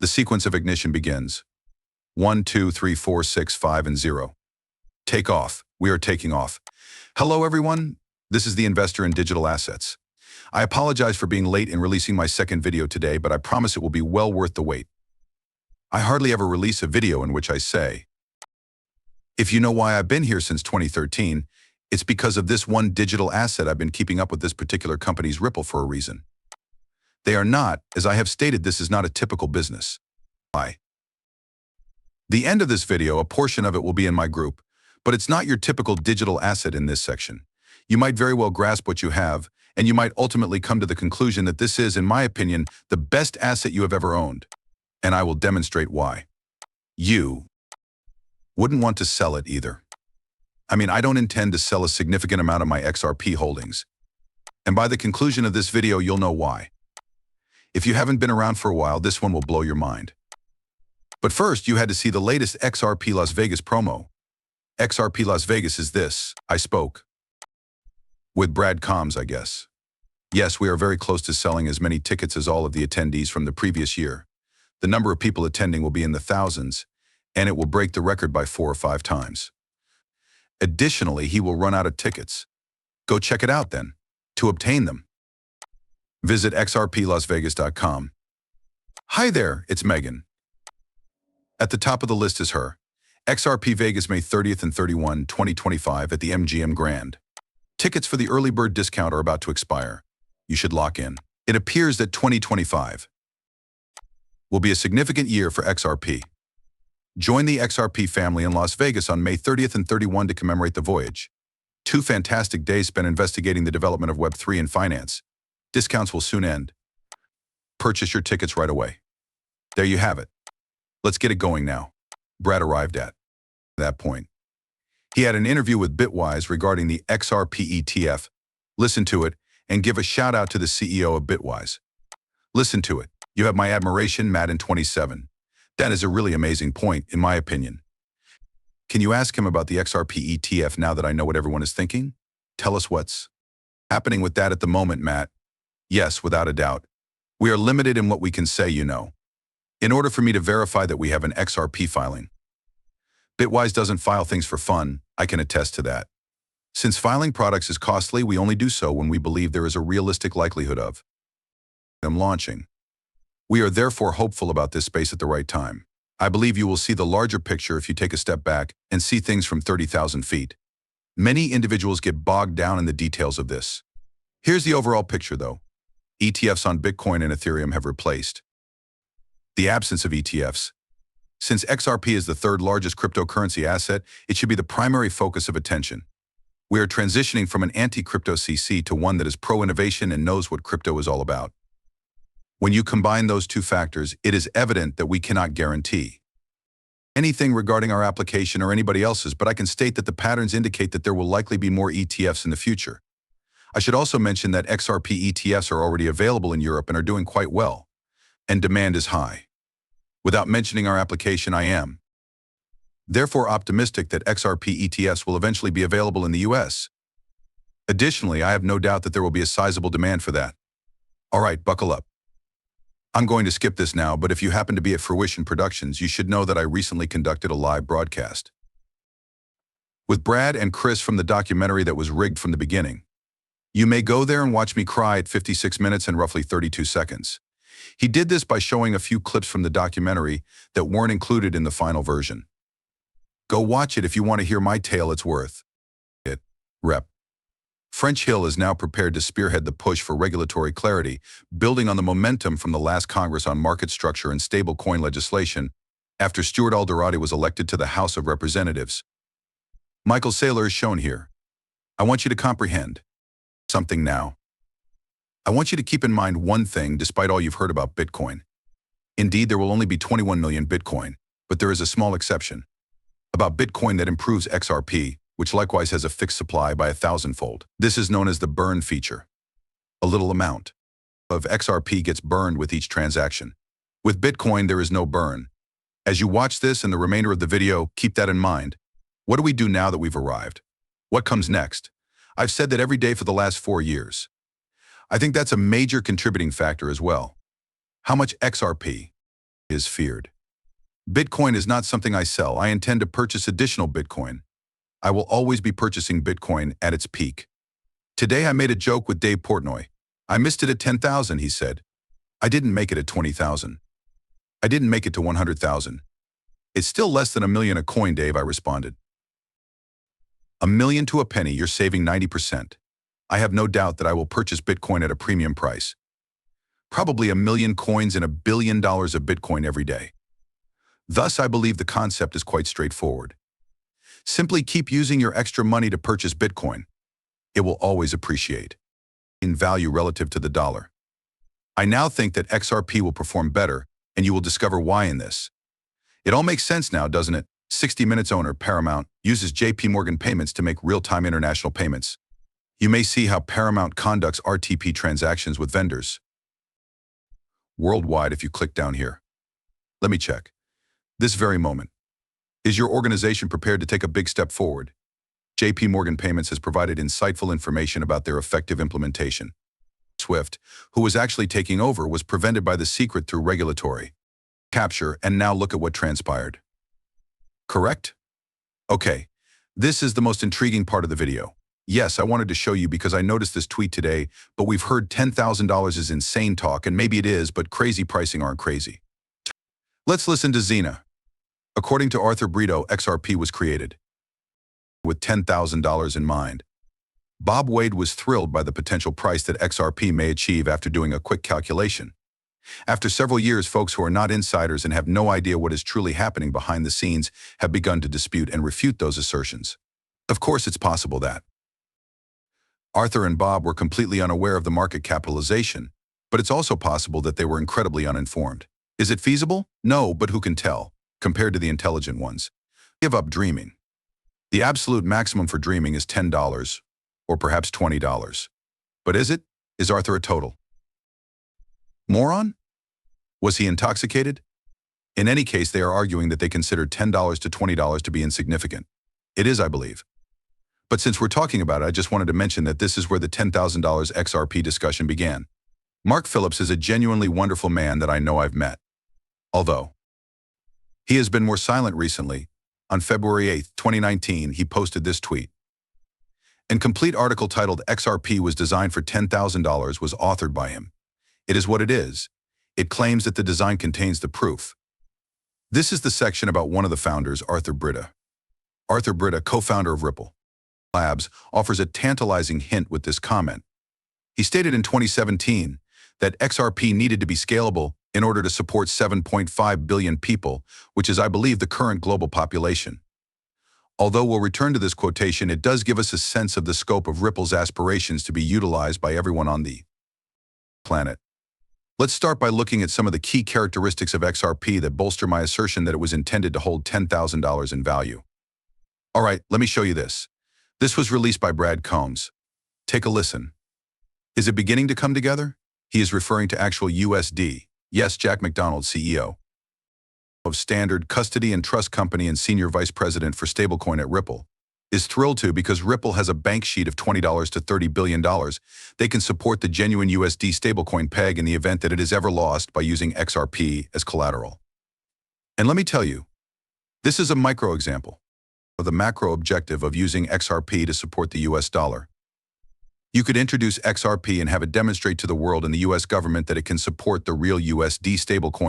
The sequence of ignition begins. 1, 2, 3, 4, 6, 5, and 0. Take off. We are taking off. Hello, everyone. This is the Investor in Digital Assets. I apologize for being late in releasing my second video today, but I promise it will be well worth the wait. I hardly ever release a video in which I say, if you know why I've been here since 2013, it's because of this one digital asset. I've been keeping up with this particular company's Ripple for a reason. They are not, as I have stated, this is not a typical business. The end of this video, a portion of it will be in my group, but it's not your typical digital asset in this section. You might very well grasp what you have, and you might ultimately come to the conclusion that this is, in my opinion, the best asset you have ever owned. And I will demonstrate why. You wouldn't want to sell it either. I mean, I don't intend to sell a significant amount of my XRP holdings. And by the conclusion of this video, you'll know why. If you haven't been around for a while, this one will blow your mind. But first, you had to see the latest XRP Las Vegas promo. XRP Las Vegas is this. I spoke with Brad Combs, I guess. Yes, we are very close to selling as many tickets as all of the attendees from the previous year. The number of people attending will be in the thousands, and it will break the record by 4 or 5 times. Additionally, he will run out of tickets. Go check it out then. To obtain them, visit xrplasvegas.com. Hi there, it's Megan. At the top of the list is her. XRP Vegas May 30th and 31, 2025 at the MGM Grand. Tickets for the early bird discount are about to expire. You should lock in. It appears that 2025 will be a significant year for XRP. Join the XRP family in Las Vegas on May 30th and 31 to commemorate the voyage. 2 fantastic days spent investigating the development of Web3 and finance. Discounts will soon end. Purchase your tickets right away. There you have it. Let's get it going now. Brad arrived at that point. He had an interview with Bitwise regarding the XRP ETF. Listen to it and give a shout out to the CEO of Bitwise. Listen to it. You have my admiration, Madden27. That is a really amazing point, in my opinion. Can you ask him about the XRP ETF now that I know what everyone is thinking? Tell us what's happening with that at the moment, Matt. Yes, without a doubt. We are limited in what we can say, you know. In order for me to verify that we have an XRP filing. Bitwise doesn't file things for fun, I can attest to that. Since filing products is costly, we only do so when we believe there is a realistic likelihood of them launching. We are therefore hopeful about this space at the right time. I believe you will see the larger picture if you take a step back and see things from 30,000 feet. Many individuals get bogged down in the details of this. Here's the overall picture though. ETFs on Bitcoin and Ethereum have replaced the absence of ETFs. Since XRP is the 3rd largest cryptocurrency asset, it should be the primary focus of attention. We are transitioning from an anti-crypto CC to one that is pro-innovation and knows what crypto is all about. When you combine those 2 factors, it is evident that we cannot guarantee anything regarding our application or anybody else's, but I can state that the patterns indicate that there will likely be more ETFs in the future. I should also mention that XRP ETFs are already available in Europe and are doing quite well, and demand is high. Without mentioning our application, I am therefore optimistic that XRP ETFs will eventually be available in the US. Additionally, I have no doubt that there will be a sizable demand for that. All right, buckle up. I'm going to skip this now, but if you happen to be at Fruition Productions, you should know that I recently conducted a live broadcast with Brad and Chris from the documentary that was rigged from the beginning. You may go there and watch me cry at 56 minutes and roughly 32 seconds. He did this by showing a few clips from the documentary that weren't included in the final version. Go watch it if you want to hear my tale it's worth it. Rep. French Hill is now prepared to spearhead the push for regulatory clarity, building on the momentum from the last Congress on market structure and stablecoin legislation after Stuart Alderati was elected to the House of Representatives. Michael Saylor is shown here. I want you to comprehend something now. I want you to keep in mind one thing despite all you've heard about Bitcoin. Indeed, there will only be 21 million Bitcoin, but there is a small exception about Bitcoin that improves XRP, which likewise has a fixed supply by 1,000-fold. This is known as the burn feature. A little amount of XRP gets burned with each transaction. With Bitcoin, there is no burn. As you watch this and the remainder of the video, keep that in mind. What do we do now that we've arrived? What comes next? I've said that every day for the last 4 years. I think that's a major contributing factor as well. How much XRP is feared. Bitcoin is not something I sell. I intend to purchase additional Bitcoin. I will always be purchasing Bitcoin at its peak. Today I made a joke with Dave Portnoy. I missed it at 10,000, he said. I didn't make it at 20,000. I didn't make it to 100,000. It's still less than $1 million a coin, Dave, I responded. $1 million to a penny, you're saving 90%. I have no doubt that I will purchase Bitcoin at a premium price. Probably 1 million coins and $1 billion of Bitcoin every day. Thus, I believe the concept is quite straightforward. Simply keep using your extra money to purchase Bitcoin. It will always appreciate in value relative to the dollar. I now think that XRP will perform better, and you will discover why in this. It all makes sense now, doesn't it? 60 Minutes owner Paramount uses JP Morgan payments to make real-time international payments. You may see how Paramount conducts RTP transactions with vendors worldwide if you click down here. Let me check. This very moment. Is your organization prepared to take a big step forward? JP Morgan Payments has provided insightful information about their effective implementation. SWIFT, who was actually taking over, was prevented by the secret through regulatory capture, and now look at what transpired. Correct? Okay, this is the most intriguing part of the video. Yes, I wanted to show you because I noticed this tweet today, but we've heard $10,000 is insane talk, and maybe it is, but crazy pricing aren't crazy. Let's listen to Zena. According to Arthur Brito, XRP was created with $10,000 in mind. Bob Wade was thrilled by the potential price that XRP may achieve after doing a quick calculation. After several years, folks who are not insiders and have no idea what is truly happening behind the scenes have begun to dispute and refute those assertions. Of course, it's possible that Arthur and Bob were completely unaware of the market capitalization, but it's also possible that they were incredibly uninformed. Is it feasible? No, but who can tell? Compared to the intelligent ones. Give up dreaming. The absolute maximum for dreaming is $10, or perhaps $20. But is it? Is Arthur a total moron? Was he intoxicated? In any case, they are arguing that they consider $10 to $20 to be insignificant. It is, I believe. But since we're talking about it, I just wanted to mention that this is where the $10,000 XRP discussion began. Mark Phillips is a genuinely wonderful man that I know I've met. Although he has been more silent recently. On February 8, 2019, he posted this tweet. An complete article titled XRP was designed for $10,000 was authored by him. It is what it is. It claims that the design contains the proof. This is the section about one of the founders, Arthur Brito. Arthur Brito, co-founder of Ripple Labs, offers a tantalizing hint with this comment. He stated in 2017 that XRP needed to be scalable in order to support 7.5 billion people, which is, I believe, the current global population. Although we'll return to this quotation, it does give us a sense of the scope of Ripple's aspirations to be utilized by everyone on the planet. Let's start by looking at some of the key characteristics of XRP that bolster my assertion that it was intended to hold $10,000 in value. All right, let me show you this. This was released by Brad Combs. Take a listen. Is it beginning to come together? He is referring to actual USD. Yes, Jack McDonald, CEO of Standard Custody and Trust Company and Senior Vice President for Stablecoin at Ripple, is thrilled to because Ripple has a bank sheet of $20 to $30 billion. They can support the genuine USD stablecoin peg in the event that it is ever lost by using XRP as collateral. And let me tell you, this is a micro example of the macro objective of using XRP to support the US dollar. You could introduce XRP and have it demonstrate to the world and the US government that it can support the real USD stablecoin